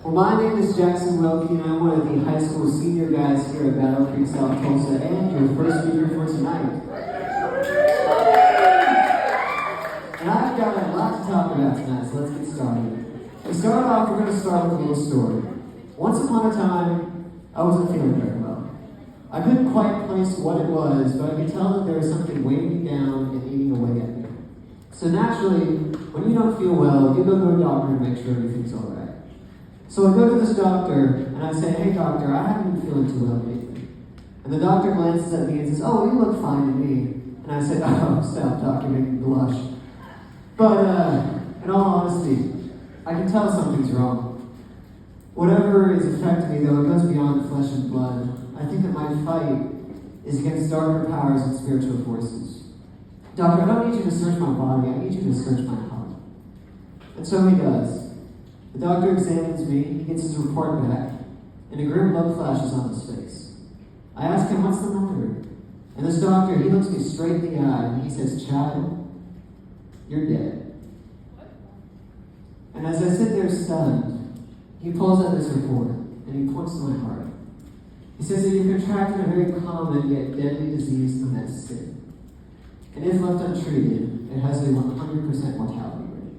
Well, my name is Jackson Wilkey, and I'm one of the high school senior guys here at Battle Creek, South Tulsa, and your first speaker for tonight. And I've got a lot to talk about tonight, so let's get started. To start off, we're going to start with a little story. Once upon a time, I wasn't feeling very well. I couldn't quite place what it was, but I could tell that there was something weighing me down and eating away at me. So naturally, when you don't feel well, you go to a doctor to make sure everything's all right. So I go to this doctor, and I say, "Hey doctor, I haven't been feeling too well lately." And the doctor glances at me and says, "Oh, you look fine to me." And I said, "Oh, stop, doctor, make me blush." But in all honesty, I can tell something's wrong. Whatever is affecting me, though, it goes beyond flesh and blood. I think that my fight is against darker powers and spiritual forces. "Doctor, I don't need you to search my body, I need you to search my heart." And so he does. The doctor examines me, he gets his report back, and a grim look flashes on his face. I ask him, "What's the matter?" And this doctor, he looks me straight in the eye, and he says, "Child, you're dead." And as I sit there stunned, he pulls out this report, and he points to my heart. He says that you've contracted a very common yet deadly disease known as sin. And if left untreated, it has a 100% mortality rate.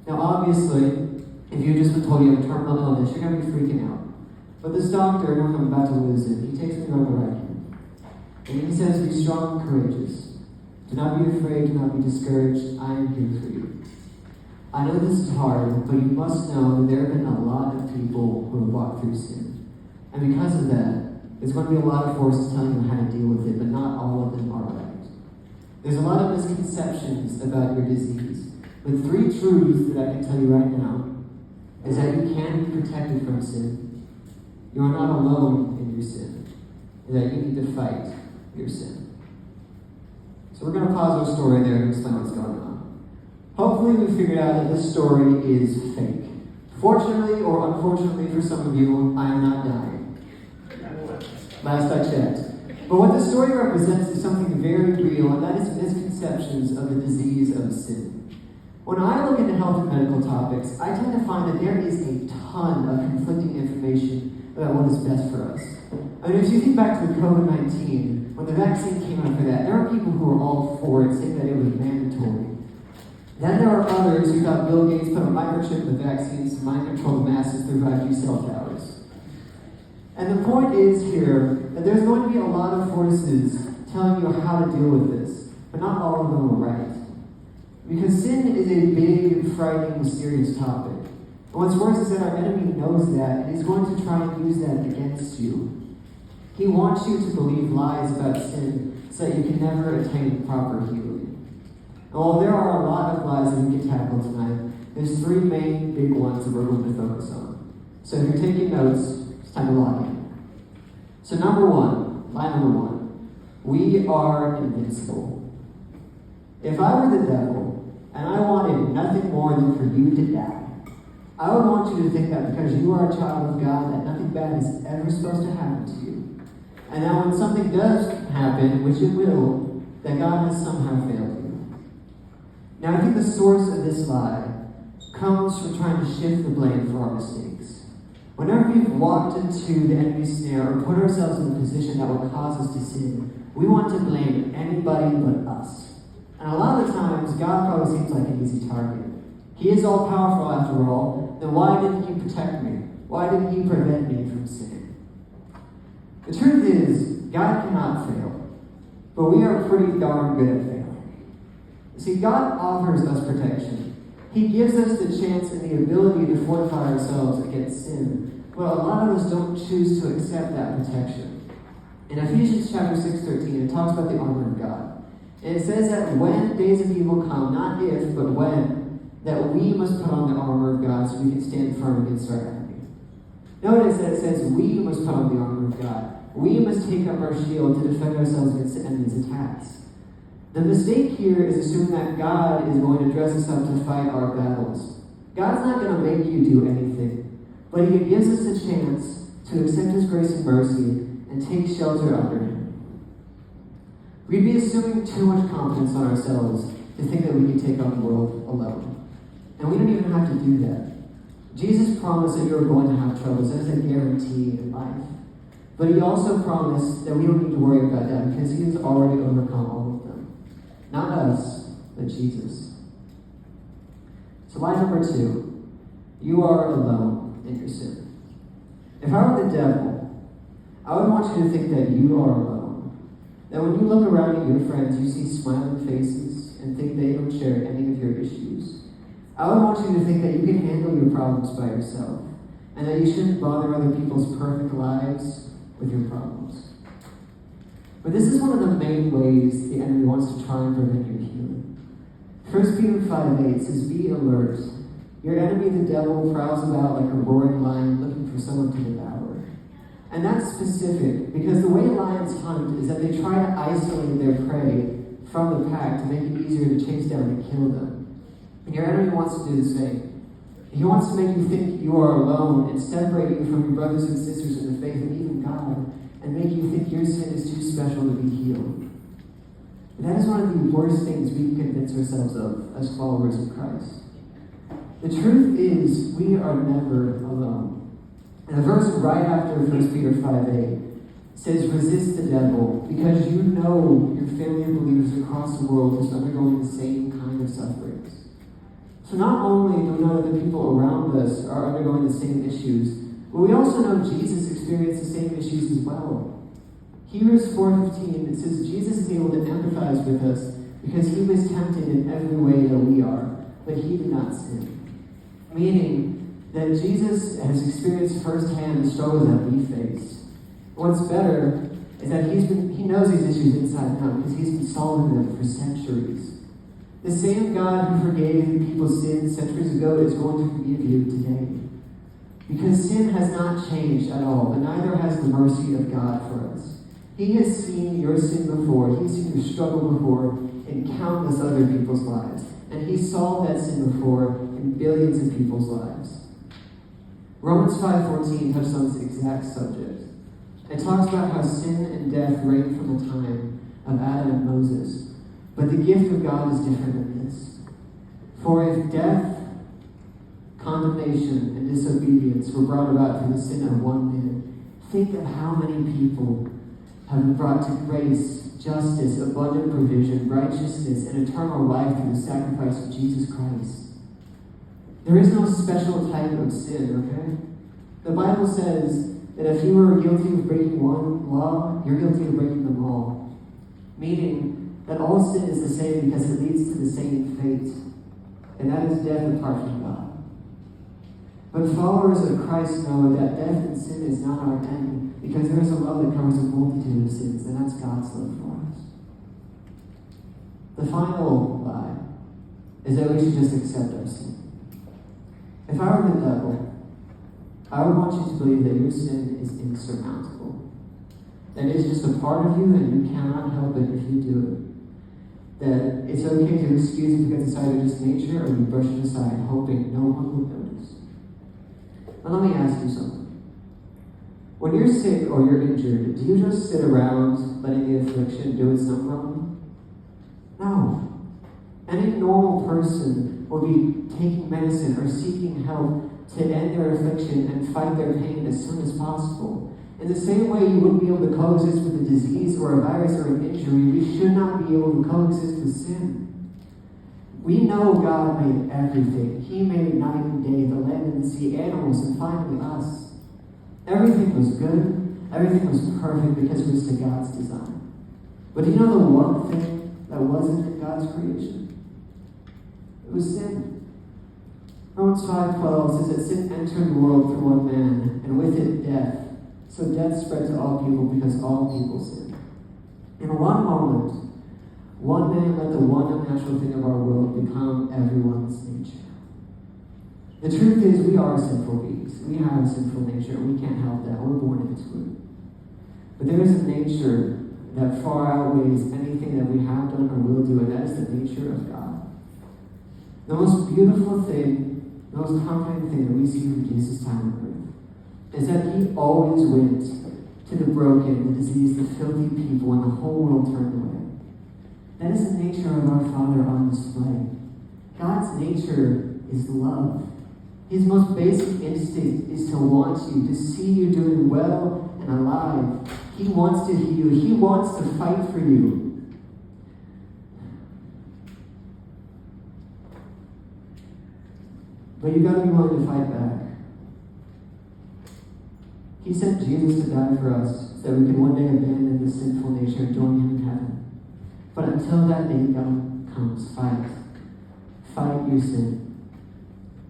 Now obviously, if you've just been told you have a terminal illness, you're going to be freaking out. But this doctor, knowing I'm about to lose it, he takes me over the right hand. And he says, "Be strong and courageous. Do not be afraid, do not be discouraged. I am here for you." I know this is hard, but you must know that there have been a lot of people who have walked through sin. And because of that, there's going to be a lot of forces telling you how to deal with it, but not all of them are right. There's a lot of misconceptions about your disease. But three truths that I can tell you right now is that you can be protected from sin. You are not alone in your sin. And that you need to fight your sin. So we're going to pause our story there and explain what's going on. Hopefully we figured out that this story is fake. Fortunately or unfortunately for some of you, I am not dying. Last I checked. But what the story represents is something very real, and that is misconceptions of the disease of sin. When I look into health and medical topics, I tend to find that there is a ton of conflicting information about what is best for us. I mean, if you think back to the COVID-19, when the vaccine came out for that, there are people who were all for it, saying that it was mandatory. Then there are others who thought Bill Gates put a microchip in the vaccines to mind control the masses through 5G cell towers. And the point is here that there's going to be a lot of forces telling you how to deal with this, but not all of them are right. Because sin is a big, frightening, mysterious topic. And what's worse is that our enemy knows that, and he's going to try and use that against you. He wants you to believe lies about sin so that you can never attain proper healing. And while there are a lot of lies that we can tackle tonight, there's three main big ones that we're going to focus on. So if you're taking notes, it's time to log in. So lie number one, we are invincible. If I were the devil, and I wanted nothing more than for you to die, I would want you to think that because you are a child of God, that nothing bad is ever supposed to happen to you. And that when something does happen, which it will, that God has somehow failed you. Now I think the source of this lie comes from trying to shift the blame for our mistakes. Whenever we've walked into the enemy's snare or put ourselves in a position that will cause us to sin, we want to blame anybody but us. And a lot of the times, God probably seems like an easy target. He is all-powerful after all, then why didn't he protect me? Why didn't he prevent me from sinning? The truth is, God cannot fail, but we are pretty darn good at failing. You see, God offers us protection. He gives us the chance and the ability to fortify ourselves against sin, but a lot of us don't choose to accept that protection. In Ephesians chapter 6:13, it talks about the armor of God. And it says that when days of evil come, not if, but when, that we must put on the armor of God so we can stand firm against our enemy. Notice that it says we must put on the armor of God. We must take up our shield to defend ourselves against the enemy's attacks. The mistake here is assuming that God is going to dress us up to fight our battles. God's not going to make you do anything, but he gives us a chance to accept his grace and mercy and take shelter under him. We'd be assuming too much confidence on ourselves to think that we can take on the world alone. And we don't even have to do that. Jesus promised that you were going to have troubles. That's a guarantee in life. But he also promised that we don't need to worry about that because he has already overcome all of them. Not us, but Jesus. So lie number 2, you are alone in your sin. If I were the devil, I would want you to think that you are alone. That when you look around at your friends, you see smiling faces and think they don't share any of your issues. I would want you to think that you can handle your problems by yourself and that you shouldn't bother other people's perfect lives with your problems. But this is one of the main ways the enemy wants to try and prevent your healing. 1 Peter 5:8 says, be alert. Your enemy, the devil, prowls about like a roaring lion looking for someone to devour. And that's specific because the way lions hunt is that they try to isolate their prey from the pack to make it easier to chase down and kill them. And your enemy wants to do the same. He wants to make you think you are alone and separate you from your brothers and sisters in the faith and even God, and make you think your sin is too special to be healed. And that is one of the worst things we can convince ourselves of as followers of Christ. The truth is, we are never alone. And the verse right after 1 Peter 5:8 says, resist the devil, because you know your family of believers across the world is undergoing the same kind of sufferings. So not only do we know that the people around us are undergoing the same issues, but we also know Jesus experienced the same issues as well. Hebrews 4:15, it says, Jesus is able to empathize with us because he was tempted in every way that we are, but he did not sin. Meaning that Jesus has experienced firsthand the struggles that we face. What's better is that he knows these issues inside and out because he's been solving them for centuries. The same God who forgave people's sins centuries ago is going to forgive you today. Because sin has not changed at all, but neither has the mercy of God for us. He has seen your sin before. He's seen your struggle before in countless other people's lives. And he solved that sin before in billions of people's lives. Romans 5:14 touches on this exact subject. It talks about how sin and death reigned from the time of Adam and Moses. But the gift of God is different than this. For if death, condemnation, and disobedience were brought about through the sin of one man, think of how many people have been brought to grace, justice, abundant provision, righteousness, and eternal life through the sacrifice of Jesus Christ. There is no special type of sin, okay? The Bible says that if you were guilty of breaking one law, you're guilty of breaking them all. Meaning that all sin is the same because it leads to the same fate, and that is death apart from God. But followers of Christ know that death and sin is not our end, because there is a love that covers a multitude of sins, and that's God's love for us. The final lie is that we should just accept our sin. If I were the devil, I would want you to believe that your sin is insurmountable. That it's just a part of you and you cannot help it if you do it. That it's okay to excuse it because it's either just nature or you brush it aside, hoping no one will notice. But let me ask you something. When you're sick or you're injured, do you just sit around letting the affliction do its own wrong? No. Any normal person will be taking medicine or seeking help to end their affliction and fight their pain as soon as possible. In the same way you wouldn't be able to coexist with a disease or a virus or an injury, we should not be able to coexist with sin. We know God made everything. He made night and day, the land and the sea, animals, and finally us. Everything was good. Everything was perfect because it was to God's design. But do you know the one thing that wasn't in God's creation? It was sin. Romans 5:12 says that sin entered the world through one man, and with it death. So death spread to all people because all people sinned. In one moment, one man let the one unnatural thing of our world become everyone's nature. The truth is, we are sinful beings. We have a sinful nature. We can't help that. We're born into it. But there is a nature that far outweighs anything that we have done or will do, and that is the nature of God. The most beautiful thing, the most comforting thing that we see from Jesus' time on earth is that he always went to the broken, the diseased, the filthy people when the whole world turned away. That is the nature of our Father on display. God's nature is love. His most basic instinct is to want you, to see you doing well and alive. He wants to heal you. He wants to fight for you. But you got to be willing to fight back. He sent Jesus to die for us so that we can one day abandon this sinful nature and join him in heaven. But until that day comes, fight. Fight your sin.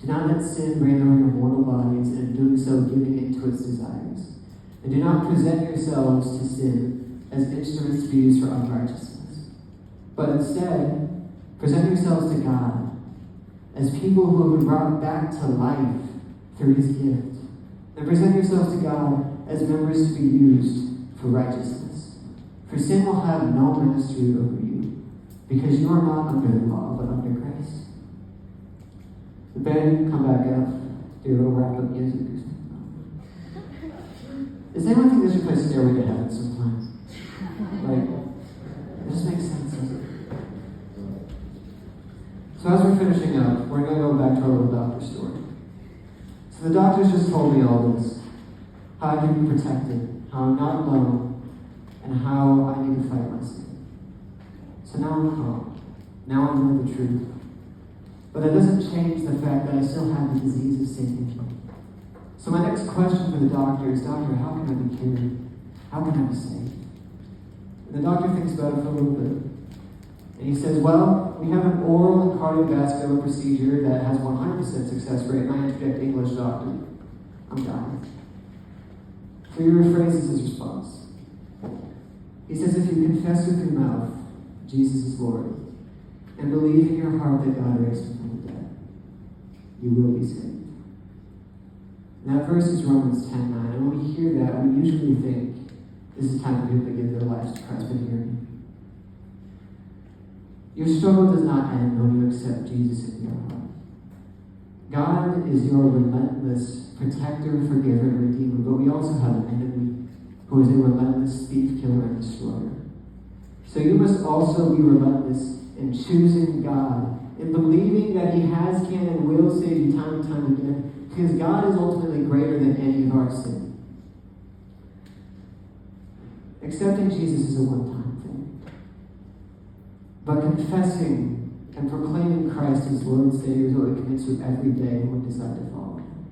Do not let sin reign over your mortal bodies, and in doing so, giving in to its desires. And do not present yourselves to sin as instruments to be used for unrighteousness. But instead, present yourselves to God as people who have been brought back to life through his gift. And present yourselves to God as members to be used for righteousness. For sin will have no ministry over you, because you are not under the law, but under grace. The band can come back up, do a little wrap-up music or something. Does anyone think they should play Stairway to Heaven sometime? Like, it just makes sense, doesn't it? So as we're finishing up, we're going to go back to our little doctor story. So the doctors just told me all this. How I can be protected, how I'm not alone, and how I need to fight my sin. So now I'm calm. Now I know the truth. But that doesn't change the fact that I still have the disease of sin in me. So my next question for the doctor is, Doctor, how can I be cured? How can I be saved? And the doctor thinks about it for a little bit. And he says, well, we have an oral and cardiovascular procedure that has 100% success rate. And I interject, English doctor, I'm dying. So he rephrases his response. He says, if you confess with your mouth Jesus is Lord, and believe in your heart that God raised him from the dead, you will be saved. And that verse is Romans 10:9. And when we hear that, we usually think this is time for people to give their lives to Christ. But hear me. Your struggle does not end when you accept Jesus in your heart. God is your relentless protector, forgiver, and redeemer, but we also have an enemy who is a relentless thief, killer, and destroyer. So you must also be relentless in choosing God, in believing that he has, can, and will save you time and time again, because God is ultimately greater than any of our sin. Accepting Jesus is a one-time thing. But confessing and proclaiming Christ as Lord and Savior is what we commit to every day when we decide to follow him.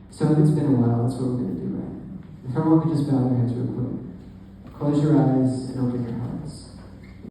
So if it's been a while, that's what we're going to do right now. If everyone could just bow their heads real quick. Close your eyes and open your heart.